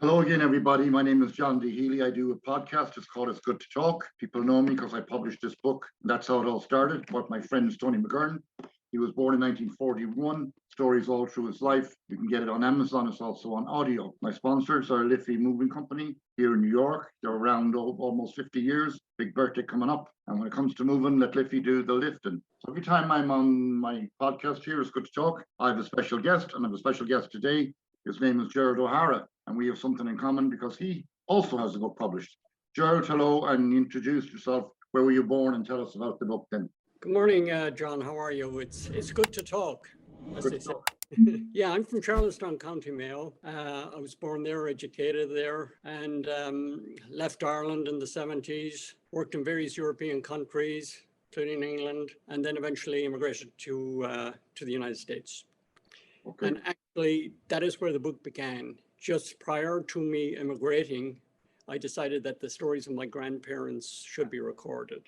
Hello again, everybody. My name is John D Healy. I do a podcast. It's called It's Good to Talk. People know me because I published this book. That's how it all started. But my friend is Tony McGurn. He was born in 1941. Stories all through his life. You can get it on Amazon. It's also on audio. My sponsors are Liffey Moving Company here in New York. They're around almost 50 years. Big birthday coming up. And when it comes to moving, let Liffey do the lifting. So every time I'm on my podcast here, It's Good to Talk, I have a special guest, and I have a special guest today. His name is Gerald O'Hara, and we have something in common because he also has a book published. Gerald, hello, and introduce yourself. Where were you born, and tell us about the book then. Good morning, John. How are you? It's good to talk, as Good they to say. talk. Yeah, I'm from Charlestown, County Mayo. I was born there, educated there, and left Ireland in the 70s, worked in various European countries, including England, and then eventually immigrated to the United States. Okay. And actually, that is where the book began. Just prior to me immigrating, I decided that the stories of my grandparents should be recorded.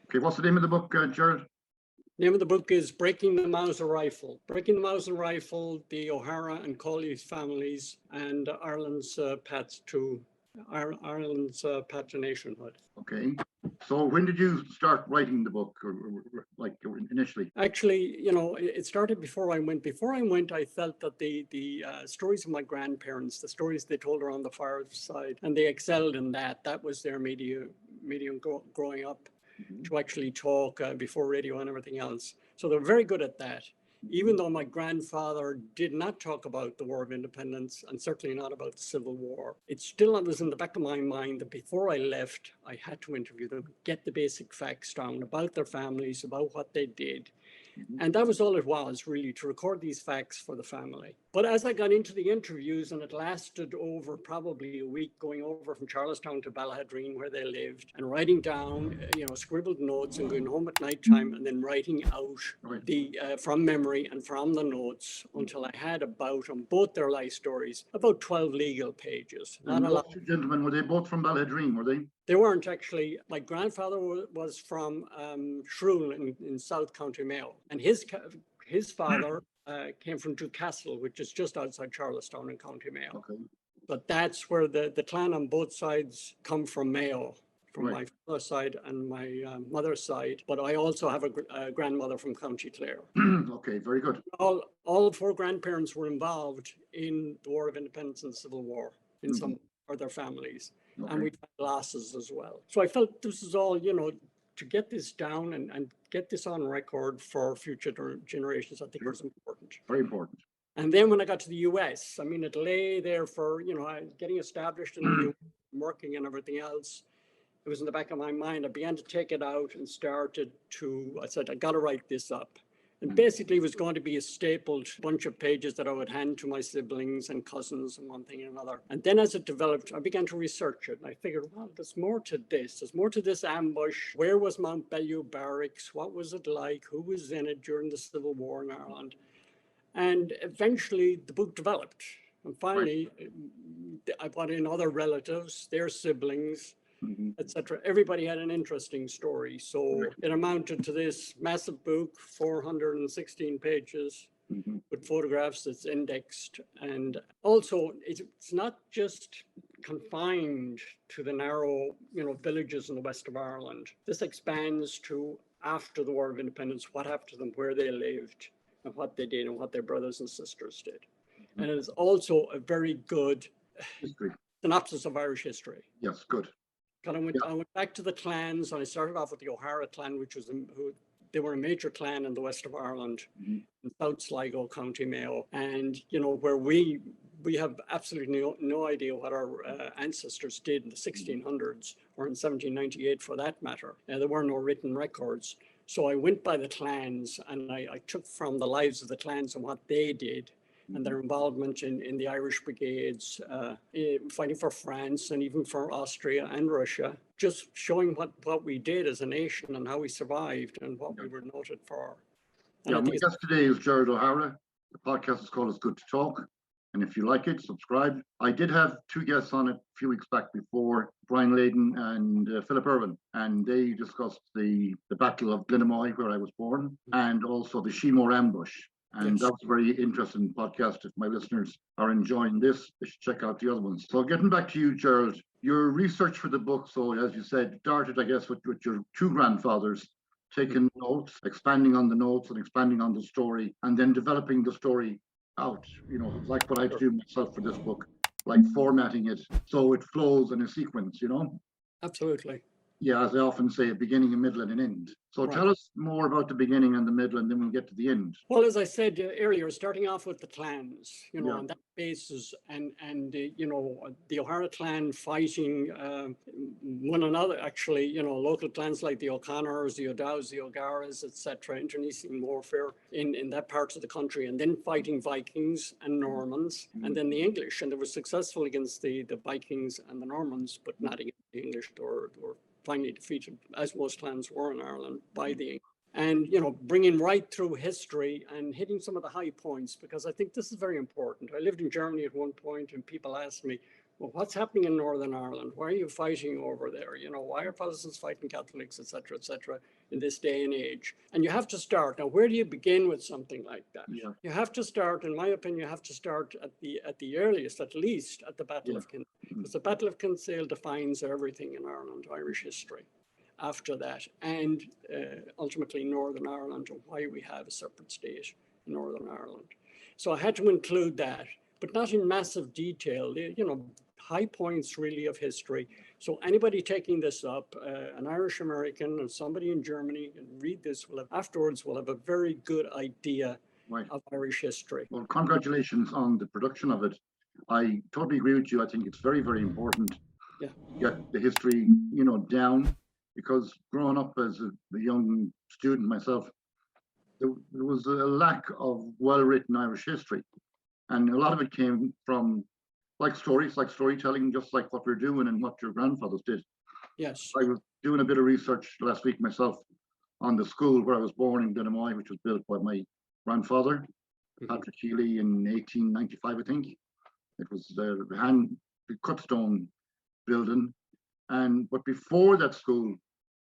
Okay, what's the name of the book, Gerald? Name of the book is Breaking the Mauser Rifle. Breaking the Mauser Rifle, the O'Hara and Cawley families, and Ireland's path to Ireland's path to nationhood. Okay. So when did you start writing the book, or like initially? Actually, it started before I went. Before I went, I felt that the stories of my grandparents, the stories they told around the fireside, and they excelled in that. That was their medium growing up, to actually talk before radio and everything else. So they're very good at that. Even though my grandfather did not talk about the War of Independence, and certainly not about the Civil War, it still was in the back of my mind that before I left, I had to interview them, get the basic facts down about their families, about what they did. And that was all it was, really, to record these facts for the family. But as I got into the interviews, and it lasted over probably a week, going over from Charlestown to Ballahadreen, where they lived, and writing down, scribbled notes, and going home at night time, and then writing out the from memory and from the notes, until I had about, on both their life stories, about 12 legal pages. And those two gentlemen, were they both from Ballahadreen, were they? They weren't actually. My grandfather was from Shrule in South County Mayo, and his father came from Newcastle, which is just outside Charlestown in County Mayo. Okay. But that's where the clan on both sides come from Mayo, from Right. my father's side and my mother's side. But I also have a grandmother from County Clare. Okay, very good. All four grandparents were involved in the War of Independence and the Civil War in some or their families. Okay. And we've had losses as well. So I felt this is all, to get this down and get this on record for future generations, I think was important. Very important. And then when I got to the US, I mean, it lay there for, getting established in the US, working and everything else. It was in the back of my mind. I began to take it out and I said, I got to write this up. And basically it was going to be a stapled bunch of pages that I would hand to my siblings and cousins and one thing and another. And then as it developed, I began to research it. And I figured, well, there's more to this. There's more to this ambush. Where was Mount Bellew Barracks? What was it like? Who was in it during the Civil War in Ireland? And eventually the book developed. And finally, I brought in other relatives, their siblings, etc. Everybody had an interesting story. So it amounted to this massive book, 416 pages, with photographs that's indexed. And also, it's not just confined to the narrow, villages in the west of Ireland. This expands to after the War of Independence, what happened to them, where they lived, and what they did, and what their brothers and sisters did. And it is also a very good history synopsis of Irish history. Yes, good. I went back to the clans, and I started off with the O'Hara clan, which was they were a major clan in the west of Ireland, in South Sligo, County Mayo, and where we have absolutely no idea what our ancestors did in the 1600s or in 1798, for that matter. There were no written records, so I went by the clans, and I took from the lives of the clans and what they did, and their involvement in the Irish brigades, fighting for France and even for Austria and Russia, just showing what we did as a nation and how we survived and what we were noted for. And my guest today is Gerald O'Hara. The podcast is called It's Good to Talk. And if you like it, subscribe. I did have two guests on it a few weeks back before, Brian Layden and Philip Irwin, and they discussed the Battle of Glenamoy, where I was born, and also the Sheemore ambush. And Yes. that's a very interesting podcast. If my listeners are enjoying this, they should check out the other ones. So getting back to you, Gerald, your research for the book, so as you said, started, I guess, with your two grandfathers, taking notes, expanding on the notes and expanding on the story, and then developing the story out, like what I had to do myself for this book, like formatting it so it flows in a sequence, Absolutely. Yeah, as I often say, a beginning, a middle, and an end. So Right. tell us more about the beginning and the middle, and then we'll get to the end. Well, as I said earlier, starting off with the clans, Yeah. on that basis, and the O'Hara clan fighting one another, actually, local clans like the O'Connors, the O'Dowds, the O'Garas, etc., internecine warfare in that part of the country, and then fighting Vikings and Normans, and then the English, and they were successful against the Vikings and the Normans, but not against the English, or finally defeated, as most clans were in Ireland, by the English. And bringing right through history and hitting some of the high points, because I think this is very important. I lived in Germany at one point, and people asked me, well, what's happening in Northern Ireland? Why are you fighting over there? Why are Protestants fighting Catholics, etc., etc., in this day and age? And you have to start. Now, where do you begin with something like that? Yeah. You have to start, in my opinion, you have to start at the earliest, at least, at the Battle of Kinsale. Because the Battle of Kinsale defines everything in Ireland, Irish history. After that, and ultimately Northern Ireland, and why we have a separate state in Northern Ireland. So I had to include that, but not in massive detail, high points really of history. So anybody taking this up, an Irish American or somebody in Germany, and read this, afterwards will have a very good idea of Irish history. Well, congratulations on the production of it. I totally agree with you. I think it's very, very important to get the history, down, because growing up as a young student myself, there was a lack of well-written Irish history. And a lot of it came from like stories, like storytelling, just like what we're doing and what your grandfathers did. Yes. I was doing a bit of research last week myself on the school where I was born in Glenamoy, which was built by my grandfather, Patrick Healy, in 1895, I think. It was the cut stone building. But before that school,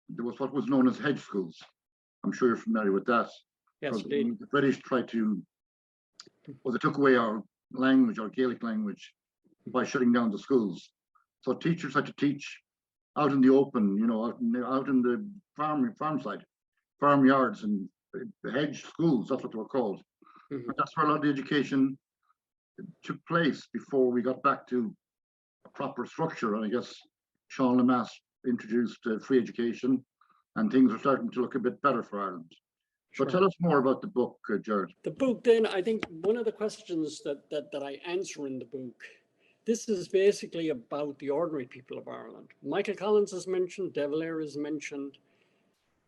there was what was known as hedge schools. I'm sure you're familiar with that. Yes, the British tried to, they took away our language, our Gaelic language, by shutting down the schools. So teachers had to teach out in the open, out in the farm side, farmyards and the hedge schools, that's what they were called. And that's where a lot of the education took place before we got back to a proper structure. And I guess Sean Lemass introduced free education, and things are starting to look a bit better for Ireland. Sure. But tell us more about the book, Gerald. The book, then, I think one of the questions that I answer in the book, this is basically about the ordinary people of Ireland. Michael Collins is mentioned, De Valera is mentioned.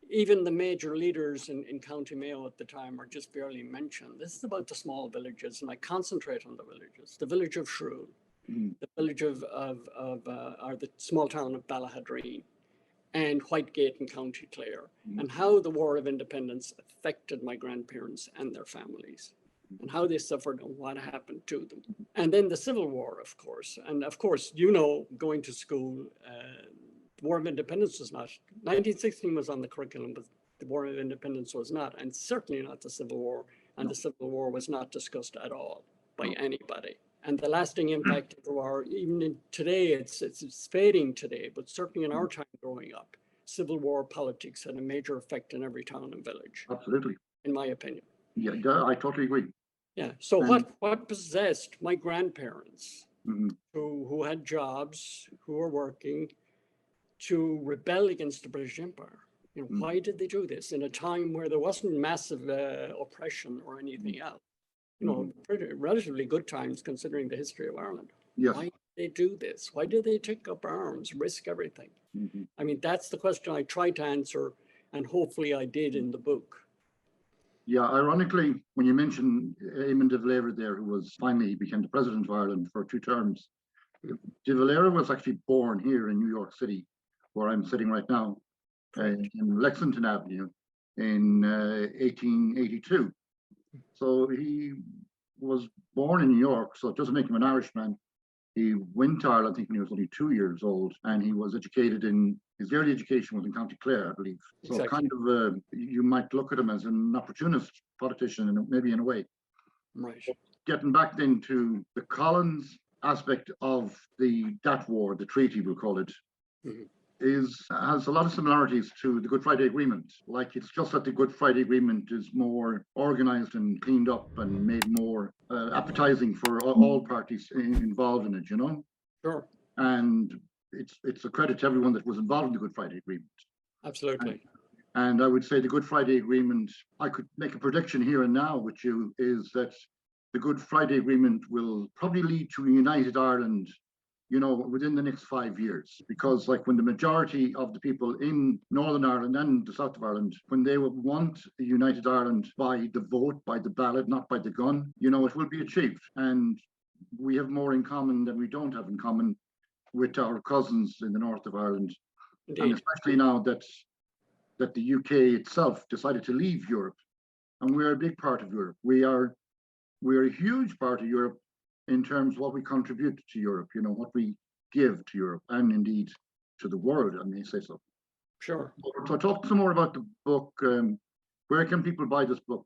Even the major leaders in County Mayo at the time are just barely mentioned. This is about the small villages, and I concentrate on the villages. The village of Shrew, the village or the small town of Ballahadreen, and Whitegate in County Clare, and how the War of Independence affected my grandparents and their families, and how they suffered and what happened to them. And then the Civil War, of course. And of course, going to school, the War of Independence was not, 1916 was on the curriculum, but the War of Independence was not, and certainly not the Civil War. And the Civil War was not discussed at all by anybody. And the lasting impact of the war, even today, it's fading today, but certainly in our time growing up, Civil War politics had a major effect in every town and village. Absolutely. In my opinion. Yeah, I totally agree. Yeah. So what possessed my grandparents, who had jobs, who were working, to rebel against the British Empire? Why did they do this in a time where there wasn't massive oppression or anything else? Pretty relatively good times considering the history of Ireland. Yes. Why did they do this? Why did they take up arms, risk everything? I mean, that's the question I tried to answer, and hopefully I did in the book. Yeah, ironically, when you mention Eamon de Valera there, who finally became the president of Ireland for 2 terms, de Valera was actually born here in New York City, where I'm sitting right now, in Lexington Avenue in 1882. So he was born in New York, so it doesn't make him an Irishman. He went to Ireland, I think, when he was only 2 years old, and he was educated his early education was in County Clare, I believe. So Exactly. kind of, you might look at him as an opportunist politician, maybe in a way. Right. Getting back then to the Collins aspect of that war, the treaty, we'll call it, has a lot of similarities to the Good Friday Agreement. Like, it's just that the Good Friday Agreement is more organized and cleaned up and made more appetizing for all parties involved in it, Sure. And it's a credit to everyone that was involved in the Good Friday Agreement. Absolutely. And I would say the Good Friday Agreement, I could make a prediction here and now with you, is that the Good Friday Agreement will probably lead to a united Ireland, within the next 5 years. Because like when the majority of the people in Northern Ireland and the south of Ireland, when they would want a united Ireland by the vote, by the ballot, not by the gun, it will be achieved. And we have more in common than we don't have in common with our cousins in the north of Ireland. Indeed. And especially now that the UK itself decided to leave Europe, and we're a big part of Europe. We're a huge part of Europe in terms of what we contribute to Europe, what we give to Europe, and indeed to the world, I may say so. Sure. So talk some more about the book. Where can people buy this book,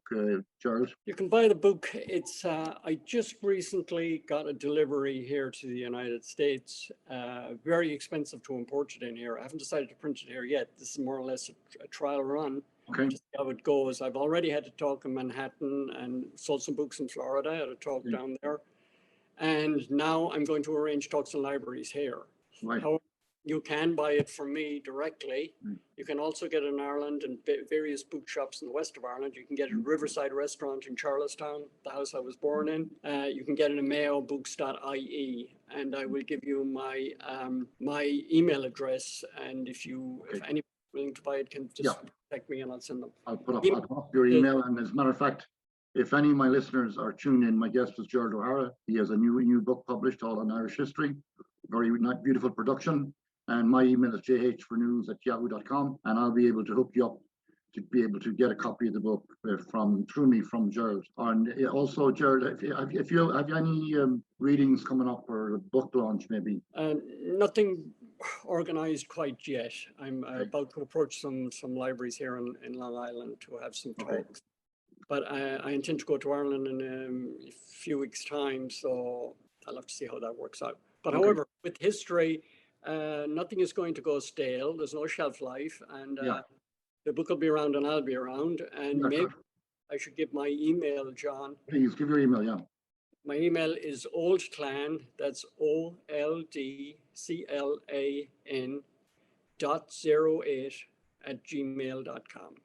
Gerald? You can buy the book. It's I just recently got a delivery here to the United States. Very expensive to import it in here. I haven't decided to print it here yet. This is more or less a trial run. Okay. Just how it goes. I've already had a talk in Manhattan and sold some books in Florida. I had a talk down there. And now I'm going to arrange talks in libraries here. Right. However, you can buy it from me directly. You can also get it in Ireland and various bookshops in the west of Ireland. You can get it at Riverside Restaurant in Charlestown, the house I was born in. You can get it in mayobooks.ie, and I will give you my my email address. And if anyone willing to buy it can just contact me, and I'll send them. I'll put up your email. And as a matter of fact, if any of my listeners are tuned in, my guest is Gerald O'Hara. He has a new book published, all on Irish history. Very beautiful production. And my email is jhfornews@yahoo.com, and I'll be able to hook you up to be able to get a copy of the book from Gerald. And also, Gerald, if you have any readings coming up or a book launch, maybe? Nothing organized quite yet. I'm about to approach some libraries here in Long Island to have some talks. But I intend to go to Ireland in a few weeks' time, so I'll have to see how that works out. But however, with history, nothing is going to go stale. There's no shelf life, and the book will be around, and I'll be around. And maybe I should give my email, John. Please give your email, yeah. My email is oldclan. That's oldclan.08@gmail.com.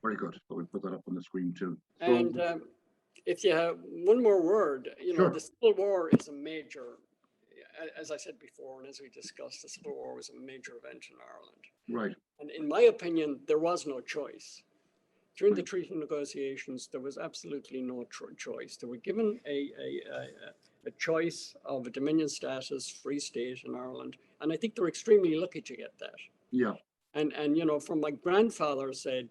Very good. So we'll put that up on the screen too. And if you have one more word, the Civil War is a major, as I said before, and as we discussed, the Civil War was a major event in Ireland. Right. And in my opinion, there was no choice. During the treaty negotiations, there was absolutely no choice. They were given a choice of a Dominion status, free state in Ireland, and I think they're extremely lucky to get that. Yeah. And from my grandfather said,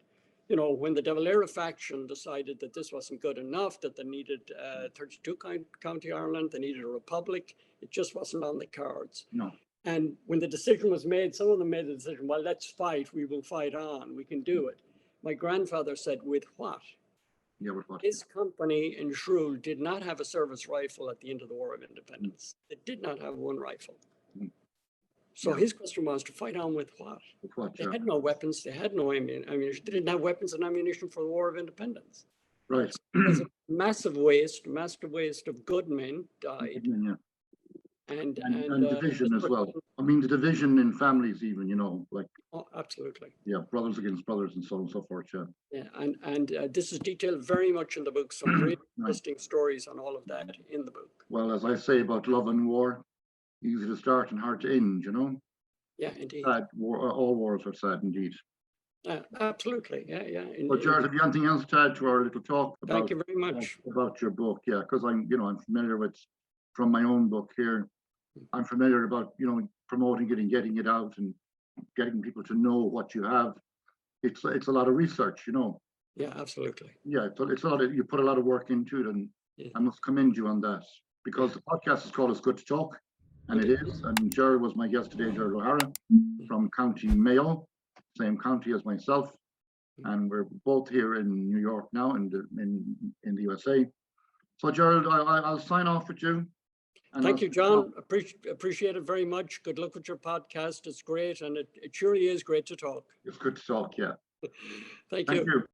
when the De Valera faction decided that this wasn't good enough, that they needed 32 County Ireland, they needed a republic, it just wasn't on the cards. No. And when the decision was made, some of them made the decision, well, let's fight, we will fight on, we can do it. My grandfather said, with what? Yeah, with what? His company in Shrewd did not have a service rifle at the end of the War of Independence. They did not have one rifle. So his question was to fight on with what? With what? They had no weapons. They had no ammunition. They didn't have weapons and ammunition for the War of Independence. Right. It was a massive waste of good men died. And division as well. I mean, the division in families even, like. Oh, absolutely. Yeah, brothers against brothers and so on and so forth, Yeah, and this is detailed very much in the book. Some really interesting stories on all of that in the book. Well, as I say about love and war, easy to start and hard to end, Yeah, indeed. Sad war, all wars are sad indeed. Absolutely, yeah. But Jared, have you anything else to add to our little talk? Thank you very much. About your book, yeah, because I'm familiar with, from my own book here, I'm familiar about, promoting it and getting it out and getting people to know what you have. It's a lot of research, Yeah, absolutely. Yeah, it's a lot of, you put a lot of work into it, and I must commend you on that, because the podcast is called It's Good to Talk. And it is. And Gerald was my guest today, Gerald O'Hara from County Mayo, same county as myself. And we're both here in New York now, in the USA. So Gerald, I'll sign off with you. Thank you, John. Appreciate it very much. Good luck with your podcast. It's great, and it surely is great to talk. It's good to talk, yeah. Thank Thank you. you.